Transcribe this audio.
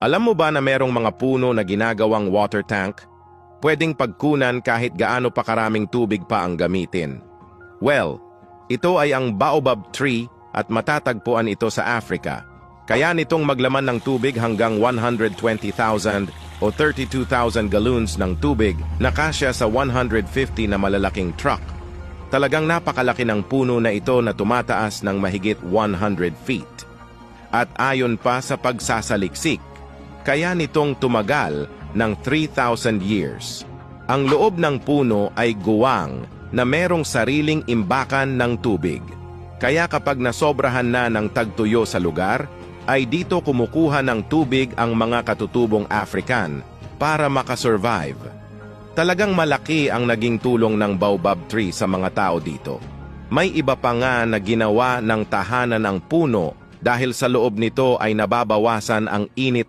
Alam mo ba na merong mga puno na ginagawang water tank? Pwedeng pagkunan kahit gaano pa karaming tubig pa ang gamitin. Well, ito ay ang baobab tree at matatagpuan ito sa Africa. Kaya nitong maglaman ng tubig hanggang 120,000 o 32,000 gallons ng tubig na kasya sa 150 na malalaking truck. Talagang napakalaki ng puno na ito na tumataas ng mahigit 100 feet. At ayon pa sa pagsasaliksik, kaya nitong tumagal ng 3,000 years. Ang loob ng puno ay guwang na merong sariling imbakan ng tubig. Kaya kapag nasobrahan na ng tagtuyo sa lugar, ay dito kumukuha ng tubig ang mga katutubong African para makasurvive. Talagang malaki ang naging tulong ng baobab tree sa mga tao dito. May iba pa nga na ginawa ng tahanan ng puno dahil sa loob nito ay nababawasan ang init